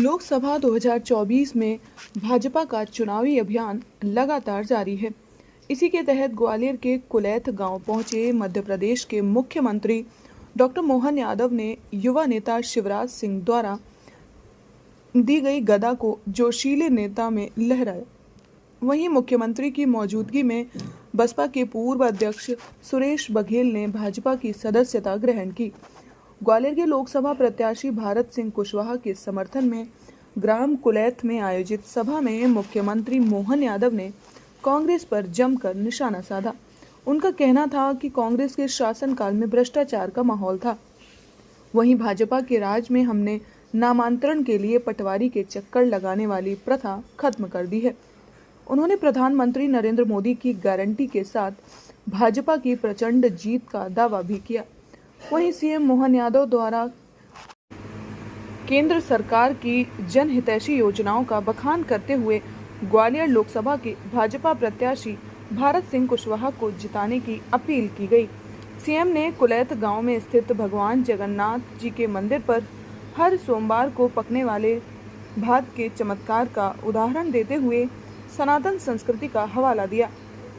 लोकसभा 2024 में भाजपा का चुनावी अभियान लगातार जारी है। इसी के तहत ग्वालियर के कुलैथ गांव पहुंचे मध्य प्रदेश के मुख्यमंत्री डॉक्टर मोहन यादव ने युवा नेता शिवराज सिंह द्वारा दी गई गदा को जोशीले नेता में लहराया। वहीं मुख्यमंत्री की मौजूदगी में बसपा के पूर्व अध्यक्ष सुरेश बघेल ने भाजपा की सदस्यता ग्रहण की। ग्वालियर के लोकसभा प्रत्याशी भारत सिंह कुशवाहा के समर्थन में ग्राम कुलैथ में आयोजित सभा में मुख्यमंत्री मोहन यादव ने कांग्रेस पर जमकर निशाना साधा। उनका कहना था कि कांग्रेस के शासनकाल में भ्रष्टाचार का माहौल था। वहीं भाजपा के राज में हमने नामांतरण के लिए पटवारी के चक्कर लगाने वाली प्रथा खत्म कर दी है। उन्होंने प्रधानमंत्री नरेंद्र मोदी की गारंटी के साथ भाजपा की प्रचंड जीत का दावा भी किया। वहीं सीएम मोहन यादव द्वारा केंद्र सरकार की जनहितैषी योजनाओं का बखान करते हुए ग्वालियर लोकसभा के भाजपा प्रत्याशी भारत सिंह कुशवाहा को जिताने की अपील की गई। सीएम ने कुलैथ गांव में स्थित भगवान जगन्नाथ जी के मंदिर पर हर सोमवार को पकने वाले भात के चमत्कार का उदाहरण देते हुए सनातन संस्कृति का हवाला दिया।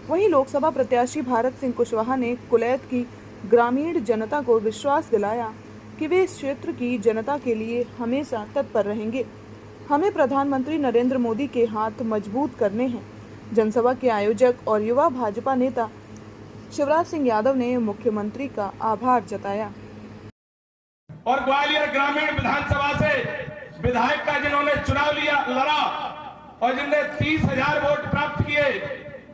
वहीं लोकसभा प्रत्याशी भारत सिंह कुशवाहा ने कुलैथ की ग्रामीण जनता को विश्वास दिलाया कि वे इस क्षेत्र की जनता के लिए हमेशा तत्पर रहेंगे। हमें प्रधानमंत्री नरेंद्र मोदी के हाथ मजबूत करने हैं। जनसभा के आयोजक और युवा भाजपा नेता शिवराज सिंह यादव ने मुख्यमंत्री का आभार जताया। और ग्वालियर ग्रामीण विधानसभा से विधायक का जिन्होंने चुनाव लड़ा और जिनने 30,000 वोट प्राप्त किए,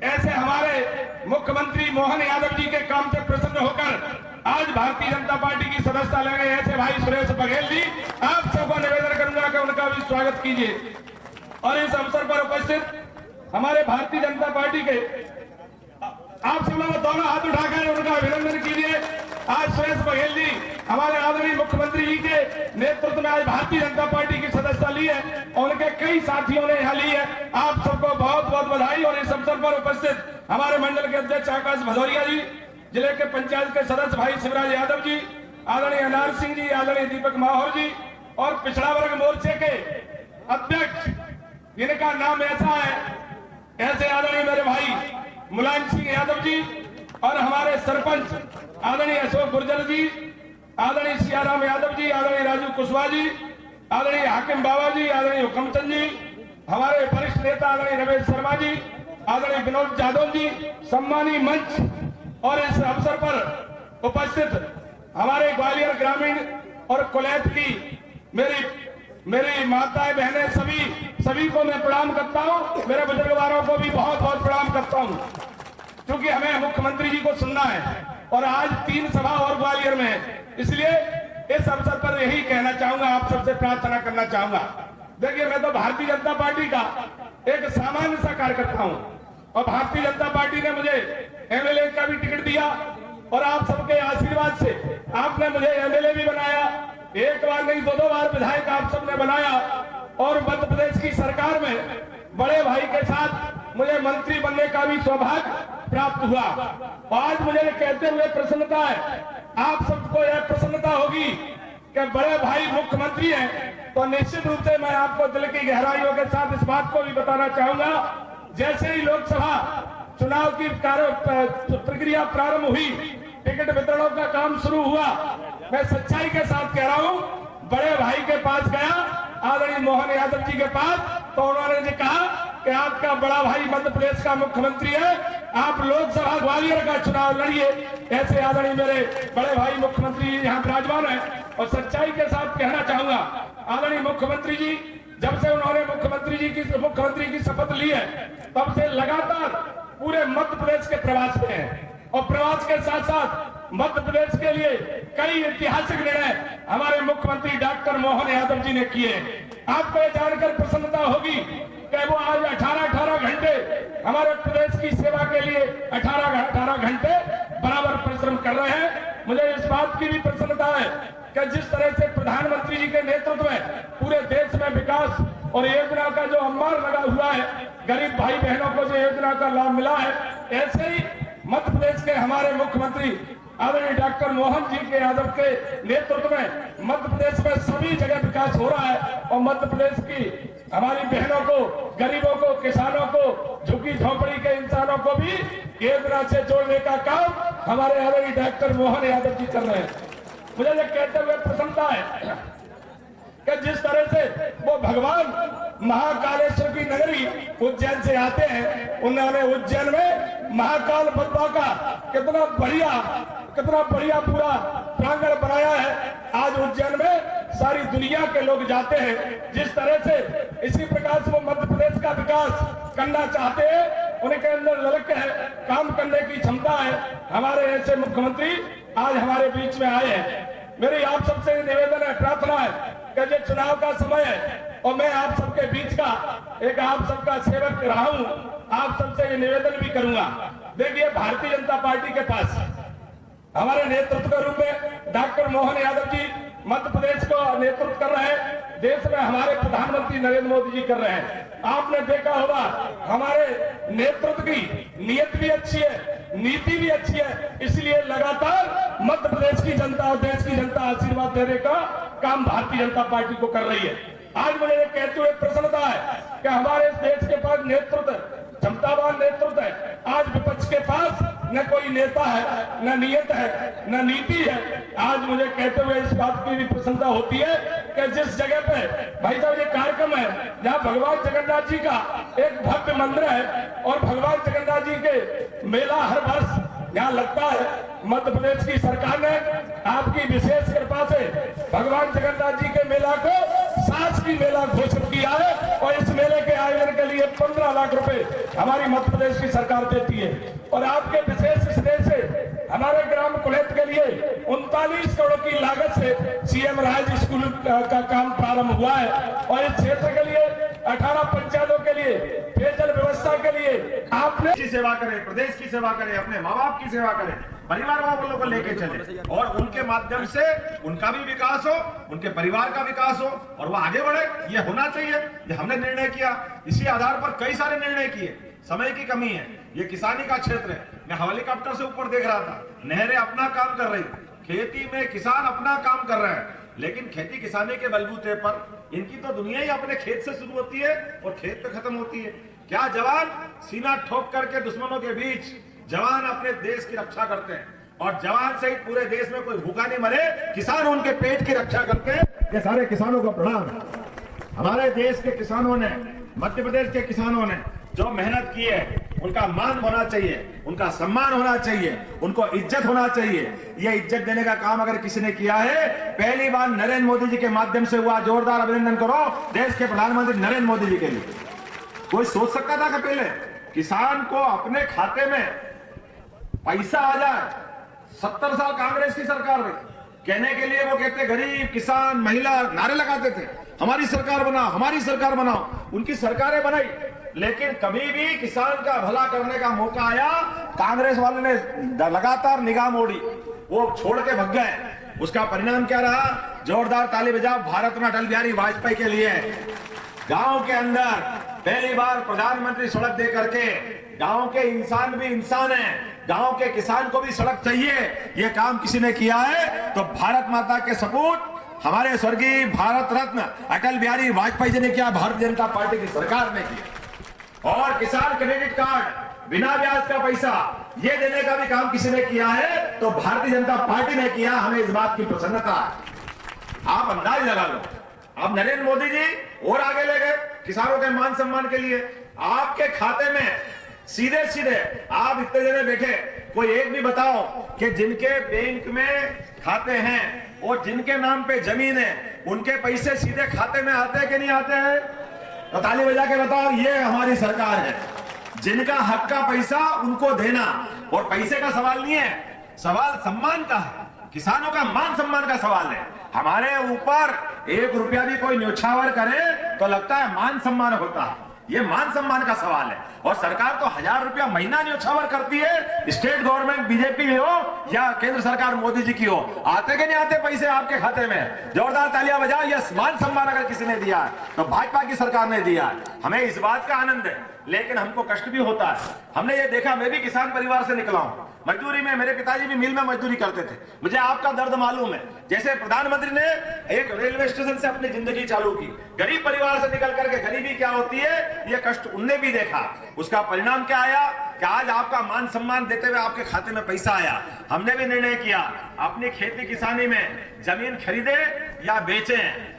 ऐसे हमारे मुख्यमंत्री मोहन यादव जी के काम से प्रसन्न होकर आज भारतीय जनता पार्टी की सदस्यता ले गए ऐसे भाई सुरेश बघेल जी, आप सबको निवेदन करूंगा कि उनका भी स्वागत कीजिए। और इस अवसर पर उपस्थित हमारे भारतीय जनता पार्टी के आप सब लोग दोनों हाथ उठाकर उनका अभिनंदन कीजिए। आज सुरेश बघेल जी हमारे आदरणीय मुख्यमंत्री जी के नेतृत्व में आज भारतीय जनता पार्टी की सदस्यता ली है और उनके कई साथियों ने यहाँ ली है। आप सबको बहुत बहुत बधाई। और इस अवसर पर उपस्थित हमारे मंडल के अध्यक्ष आकाश भदौरिया जी, जिले के पंचायत के सदस्य भाई शिवराज यादव जी, आदरणीय अनार सिंह जी, आदरणीय दीपक माहौर जी और पिछड़ा वर्ग मोर्चे के अध्यक्ष जिनका नाम ऐसा है, ऐसे आदरणीय मेरे भाई मुलायम सिंह यादव जी और हमारे सरपंच आदरणीय अशोक गुर्जर जी, आदरणीय सियाराम यादव जी, आदरणीय राजू कुशवाहा जी, आदरणीय हाकिम बाबा जी, आदरणीय हुकमचंद जी, हमारे वरिष्ठ नेता आदरणीय रमेश शर्मा जी, आदरणीय विनोद जाधव जी, सम्मानी मंच और इस अवसर पर उपस्थित हमारे ग्वालियर ग्रामीण और कुलैथ की मेरी माताएं बहनें सभी को मैं प्रणाम करता हूं। मेरे बुजुर्गवारों को भी बहुत बहुत प्रणाम करता हूं, क्योंकि हमें मुख्यमंत्री जी को सुनना है और आज 3 सभा और ग्वालियर में है। इसलिए इस अवसर पर यही कहना चाहूंगा, आप सबसे प्रार्थना करना चाहूंगा। देखिए, मैं तो भारतीय जनता पार्टी का एक सामान्य सा कार्यकर्ता हूं और भारतीय जनता पार्टी ने मुझे एमएलए का भी टिकट दिया और आप सबके आशीर्वाद से आपने मुझे एमएलए भी बनाया। एक बार नहीं 2 बार विधायक आप सबने बनाया और मध्य प्रदेश की सरकार में बड़े भाई के साथ मुझे मंत्री बनने का भी सौभाग्य प्राप्त हुआ। आज मुझे कहते हुए प्रसन्नता है, आप सबको यह प्रसन्नता होगी कि बड़े भाई मुख्यमंत्री हैं, तो निश्चित रूप से मैं आपको दिल की गहराइयों के साथ इस बात को भी बताना चाहूंगा। जैसे ही लोकसभा चुनाव की प्रक्रिया प्रारंभ हुई, टिकट वितरणों का काम शुरू हुआ, मैं सच्चाई के साथ कह रहा हूं, बड़े भाई के पास गया, आदरणीय मोहन यादव जी के पास, तो उन्होंने जी कहा कि आपका बड़ा भाई मध्य प्रदेश का मुख्यमंत्री है, आप लोकसभा ग्वालियर का चुनाव लड़िए। ऐसे आदरणीय मेरे बड़े भाई मुख्यमंत्री यहाँ विराजमान है और सच्चाई के साथ कहना चाहूंगा, आदरणीय मुख्यमंत्री जी जब से उन्होंने मुख्यमंत्री की शपथ ली है, तब से लगातार पूरे मध्य प्रदेश के प्रवास में है और प्रवास के साथ साथ मध्य प्रदेश के लिए कई ऐतिहासिक निर्णय हमारे मुख्यमंत्री डॉक्टर मोहन यादव जी ने किए। आपको यह जानकर प्रसन्नता होगी कि वो आज 18 घंटे हमारे प्रदेश की सेवा के लिए 18 घंटे बराबर परिश्रम कर रहे हैं। मुझे इस बात की भी प्रसन्नता है कि जिस तरह से प्रधानमंत्री जी के नेतृत्व में पूरे देश में विकास और योजना का जो अंबार लगा हुआ है, गरीब भाई बहनों को जो योजना का लाभ मिला है, ऐसे ही मध्य प्रदेश के हमारे मुख्यमंत्री आदरणीय डॉक्टर मोहन जी के यादव के नेतृत्व में मध्य प्रदेश में सभी जगह विकास हो रहा है और मध्य प्रदेश की हमारी बहनों को, गरीबों को, किसानों को, झुग्गी झोंपड़ी के इंसानों को भी केंद्र से जोड़ने का काम हमारे आदरणीय डॉक्टर मोहन यादव जी कर रहे हैं। मुझे ये कहते हुए प्रसन्नता है कि जिस तरह से वो भगवान महाकालेश्वर की नगरी उज्जैन से आते हैं, उन्होंने उज्जैन में महाकाल बाबा का कितना बढ़िया पूरा प्रांगण बनाया है। आज उज्जैन में सारी दुनिया के लोग जाते हैं। जिस तरह से इसी प्रकार से वो मध्य प्रदेश का विकास करना चाहते हैं, उनके अंदर ललक है, काम करने की क्षमता है। हमारे ऐसे मुख्यमंत्री आज हमारे बीच में आए हैं। मेरी आप सबसे निवेदन है, प्रार्थना है कि ये चुनाव का समय है और मैं आप सबके बीच का एक आप सबका सेवक रहा हूं। आप सबसे ये निवेदन भी करूंगा। देखिए, भारतीय जनता पार्टी के पास हमारे नेतृत्व के रूप में डॉक्टर मोहन यादव जी मध्य प्रदेश को नेतृत्व कर रहे हैं। देश में हमारे प्रधानमंत्री नरेंद्र मोदी जी कर रहे हैं। आपने देखा होगा हमारे नेतृत्व की नीयत भी अच्छी है, नीति भी अच्छी है। इसलिए लगातार मध्य प्रदेश की जनता और देश की जनता आशीर्वाद देने का काम भारतीय जनता पार्टी को कर रही है। आज मुझे ये कहते हुए प्रसन्नता है कि हमारे देश के पास नेतृत्व, क्षमतावान नेतृत्व है। आज विपक्ष के पास न कोई नेता है, न नियत है, न नीति है। आज मुझे कहते हुए इस बात की भी प्रसन्नता होती है कि जिस जगह पे भाई साहब ये कार्यक्रम है, जहाँ भगवान जगन्नाथ जी का एक भव्य मंदिर है और भगवान जगन्नाथ जी के मेला हर वर्ष यहाँ लगता है। मध्य प्रदेश की सरकार ने आपकी विशेष कृपा से भगवान जगन्नाथ जी के मेला को शासकीय मेला घोषित किया है और इस मेले के आयोजन के लिए 15 लाख रुपए हमारी मध्य प्रदेश की सरकार देती है। और आपके विशेष स्नेह से हमारे ग्राम कुलैत के लिए 39 करोड़ की लागत से सीएम राज स्कूल का काम प्रारंभ हुआ है और इस क्षेत्र के लिए 18 पंचायतों के लिए पेयजल व्यवस्था के लिए आपने की सेवा करें, प्रदेश की सेवा करें, अपने माँ बाप की सेवा करें, परिवार वालों को लेके चले और उनके माध्यम से उनका भी विकास हो, उनके परिवार का विकास हो और वो आगे बढ़े। ये होना चाहिए। ये हमने निर्णय किया, इसी आधार पर कई सारे निर्णय किए। समय की कमी है, ये किसानी का क्षेत्र है। मैं हेलीकॉप्टर से ऊपर देख रहा था, नहरें अपना काम कर रही, खेती में किसान अपना काम कर रहे हैं, लेकिन खेती किसानी के बलबूते पर इनकी तो दुनिया ही अपने खेत से शुरू होती है और खेत पे खत्म होती है। क्या जवान सीना ठोक करके दुश्मनों के बीच जवान अपने देश की रक्षा करते हैं और जवान सहित पूरे देश में कोई भूखा नहीं मरे, किसान उनके पेट की रक्षा करते हैं। ये सारे किसानों को प्रणाम। हमारे देश के किसानों ने, मध्य प्रदेश के किसानों ने जो मेहनत की है, उनका मान होना चाहिए, उनका सम्मान होना चाहिए, उनको इज्जत होना चाहिए। ये इज्जत देने का काम अगर किसी ने किया है, पहली बार नरेंद्र मोदी जी के माध्यम से हुआ। जोरदार अभिनंदन करो देश के प्रधानमंत्री नरेंद्र मोदी जी के लिए। कोई सोच सकता था कि पहले किसान को अपने खाते में पैसा आ जाए? 70 साल कांग्रेस की सरकार रही, कहने के लिए वो कहते गरीब, किसान, महिला नारे लगाते थे, हमारी सरकार बनाओ, हमारी सरकार बनाओ। उनकी सरकारें बनाई, लेकिन कभी भी किसान का भला करने का मौका आया, कांग्रेस वालों ने लगातार निगाह मोड़ी, वो छोड़ के भग गए। उसका परिणाम क्या रहा? जोरदार ताली बजाओ भारत रत्न अटल बिहारी वाजपेयी के लिए। गांव के अंदर पहली बार प्रधानमंत्री सड़क दे करके, गांव के इंसान भी इंसान है, गांव के किसान को भी सड़क चाहिए। ये काम किसी ने किया है तो भारत माता के सपूत हमारे स्वर्गीय भारत रत्न अटल बिहारी वाजपेयी जी ने किया, भारतीय जनता पार्टी की सरकार ने किया। और किसान क्रेडिट कार्ड, बिना ब्याज का पैसा, ये देने का भी काम किसी ने किया है तो भारतीय जनता पार्टी ने किया। हमें इस बात की प्रसन्नता है। आप अंदाज लगा लो, अब नरेंद्र मोदी जी और आगे ले गए किसानों के मान सम्मान के लिए। आपके खाते में सीधे सीधे, आप इतने जने बैठे, कोई एक भी बताओ कि जिनके बैंक में खाते हैं और जिनके नाम पे जमीन है, उनके पैसे सीधे खाते में आते हैं कि नहीं आते हैं? तो ताली बजा के बताओ, ये हमारी सरकार है। जिनका हक का पैसा उनको देना, और पैसे का सवाल नहीं है, सवाल सम्मान का है, किसानों का मान सम्मान का सवाल है। हमारे ऊपर 1 रुपया भी कोई न्योछावर करे तो लगता है मान सम्मान होता है। ये मान सम्मान का सवाल है। और सरकार तो 1000 रुपया महीना न्योछावर करती है, स्टेट गवर्नमेंट बीजेपी हो या केंद्र सरकार मोदी जी की हो। आते के नहीं आते पैसे आपके खाते में? जोरदार तालियां बजाओ। यह मान सम्मान अगर किसी ने दिया है तो भाजपा की सरकार ने दिया है। हमें इस बात का आनंद है, लेकिन हमको कष्ट भी होता है। हमने ये देखा, मैं भी किसान परिवार से निकला हूं, मजदूरी में, मेरे पिताजी भी मिल में मजदूरी करते थे। मुझे आपका दर्द मालूम है। जैसे प्रधानमंत्री ने एक रेलवे स्टेशन से अपनी जिंदगी चालू की, गरीब परिवार से निकल करके, गरीबी क्या होती है ये कष्ट उनने भी देखा। उसका परिणाम क्या आया कि आज आपका मान सम्मान देते हुए आपके खाते में पैसा आया। हमने भी निर्णय किया, अपनी खेती किसानी में जमीन खरीदे या बेचे,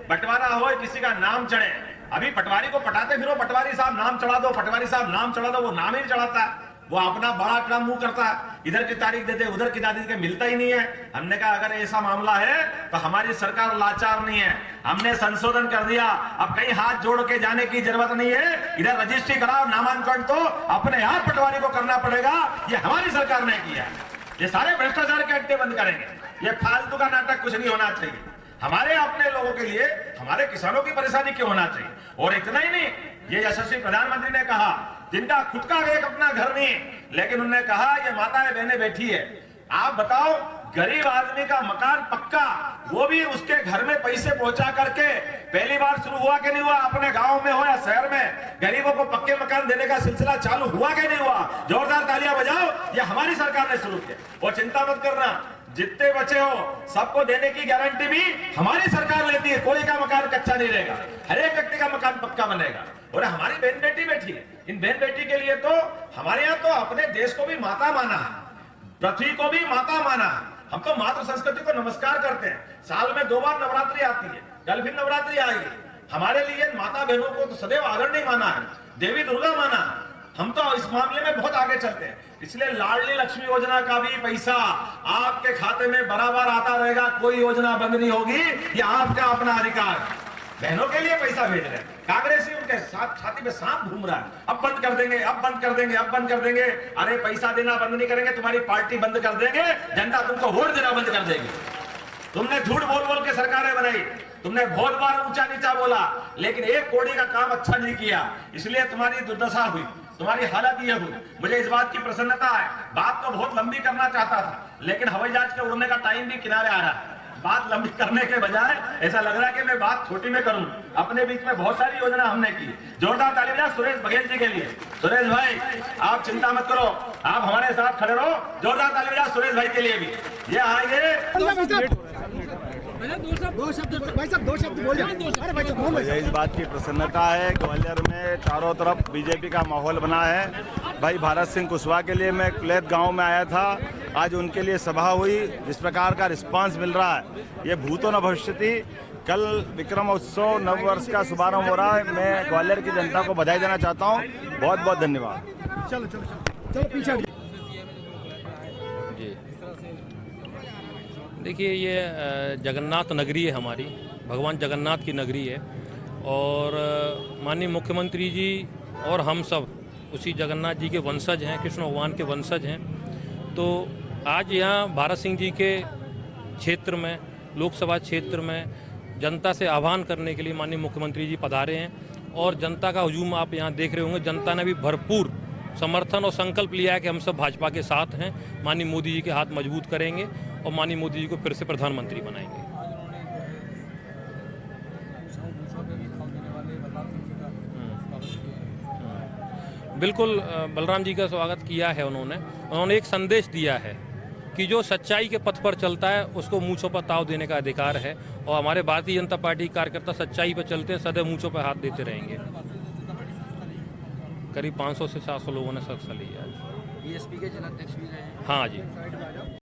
बंटवारा हो, किसी का नाम चढ़े। अभी पटवारी को पटाते फिरो, पटवारी साहब नाम चढ़ा दो, पटवारी साहब नाम चढ़ा दो, वो नाम ही चढ़ाता है, वो अपना बड़ा काम मुंह करता है, इधर की तारीख देते उधर की तारीख मिलता ही नहीं है। हमने कहा अगर ऐसा मामला है तो हमारी सरकार लाचार नहीं है, हमने संशोधन कर दिया। अब कहीं हाथ जोड़ के जाने की जरूरत नहीं है, इधर रजिस्ट्री कराओ, नामांकन तो अपने आप पटवारी को करना पड़ेगा। ये हमारी सरकार ने किया। ये सारे भ्रष्टाचार के अड्डे बंद करेंगे। ये फालतू का नाटक कुछ नहीं होना चाहिए। हमारे अपने लोगों के लिए, हमारे किसानों की परेशानी क्यों होना चाहिए? और इतना ही नहीं, ये यशस्वी प्रधानमंत्री ने कहा, जिनका खुद का एक अपना घर नहीं, लेकिन उन्होंने कहा ये माताएं बहनें बैठी है, आप बताओ गरीब आदमी का मकान पक्का, वो भी उसके घर में पैसे पहुंचा करके, पहली बार शुरू हुआ कि नहीं हुआ? अपने गांव में हो या शहर में गरीबों को पक्के मकान देने का सिलसिला चालू हुआ कि नहीं हुआ? जोरदार तालियां बजाओ। ये हमारी सरकार ने शुरू किया। और चिंता मत करना, जितने बचे हो सबको देने की गारंटी भी हमारी सरकार लेती है। कोई का मकान कच्चा नहीं रहेगा, हर एक व्यक्ति का मकान पक्का बनेगा। और हमारी बहन बेटी बैठी है, इन बहन बेटी के लिए तो हमारे यहाँ तो अपने देश को भी माता माना है, पृथ्वी को भी माता माना है। हम तो मातृ संस्कृति को नमस्कार करते हैं। साल में 2 बार नवरात्रि आती है, कल फिर नवरात्रि आएगी। हमारे लिए माता बहनों को तो सदैव आदरणीय माना है, देवी दुर्गा माना है। हम तो इस मामले में बहुत आगे चलते हैं। इसलिए लाडली लक्ष्मी योजना का भी पैसा आपके खाते में बराबर आता रहेगा, कोई योजना बंद नहीं होगी। ये आपका अपना अधिकार। बहनों के लिए पैसा भेज रहे हैं, कांग्रेसी उनके साथ छाती में सांप घूम रहा है, अब बंद कर देंगे, अब बंद कर देंगे, अब बंद कर देंगे। अरे पैसा देना बंद नहीं करेंगे, तुम्हारी पार्टी बंद कर देंगे, जनता तुमको वोट देना बंद कर देगी। तुमने झूठ बोल बोल के सरकारें बनाई, तुमने बहुत बार ऊंचा नीचा बोला, लेकिन एक कोड़ी का काम अच्छा नहीं किया, इसलिए तुम्हारी दुर्दशा हुई, तुम्हारी हालत ये हुई। मुझे इस बात की प्रसन्नता है। बात तो बहुत लंबी करना चाहता था, लेकिन हवाई जहाज के उड़ने का टाइम भी किनारे आ रहा है। बात लंबी करने के बजाय ऐसा लग रहा है कि मैं बात छोटी में करूं। अपने बीच में बहुत सारी योजना हमने की। जोरदार ताली बजाओ सुरेश बघेल जी के लिए। सुरेश भाई आप चिंता मत करो, आप हमारे साथ खड़े रहो। जोरदार ताली बजाओ सुरेश भाई के लिए भी। ये आएंगे मुझे इस बात की प्रसन्नता है, ग्वालियर में चारों तरफ बीजेपी का माहौल बना है। भाई भारत सिंह कुशवाहा के लिए मैं कुलैत गांव में आया था, आज उनके लिए सभा हुई। जिस प्रकार का रिस्पांस मिल रहा है, ये भूतो न भविष्यति। कल विक्रम उत्सव नव वर्ष का शुभारंभ हो रहा है। मैं ग्वालियर की जनता को बधाई देना चाहता हूँ। बहुत बहुत धन्यवाद। चलो पीछे जी। देखिए ये जगन्नाथ नगरी है हमारी, भगवान जगन्नाथ की नगरी है। और माननीय मुख्यमंत्री जी और हम सब उसी जगन्नाथ जी के वंशज हैं, कृष्ण भगवान के वंशज हैं। तो आज यहाँ भारत सिंह जी के क्षेत्र में, लोकसभा क्षेत्र में जनता से आह्वान करने के लिए माननीय मुख्यमंत्री जी पधारे हैं। और जनता का हुजूम आप यहाँ देख रहे होंगे। जनता ने भी भरपूर समर्थन और संकल्प लिया है कि हम सब भाजपा के साथ हैं, माननीय मोदी जी के हाथ मजबूत करेंगे और माननीय मोदी जी को फिर से प्रधानमंत्री बनाएंगे। बिल्कुल बलराम जी का स्वागत किया है उन्होंने एक संदेश दिया है कि जो सच्चाई के पथ पर चलता है उसको मूंछों पर ताव देने का अधिकार है। और हमारे भारतीय जनता पार्टी कार्यकर्ता सच्चाई पर चलते हैं, सदैव मूंछों पर हाथ देते रहेंगे। करीब 500 से 700 लोगों ने हिस्सा लिया। बीएसपी के जिलाध्यक्ष भी रहे हैं। हाँ जी।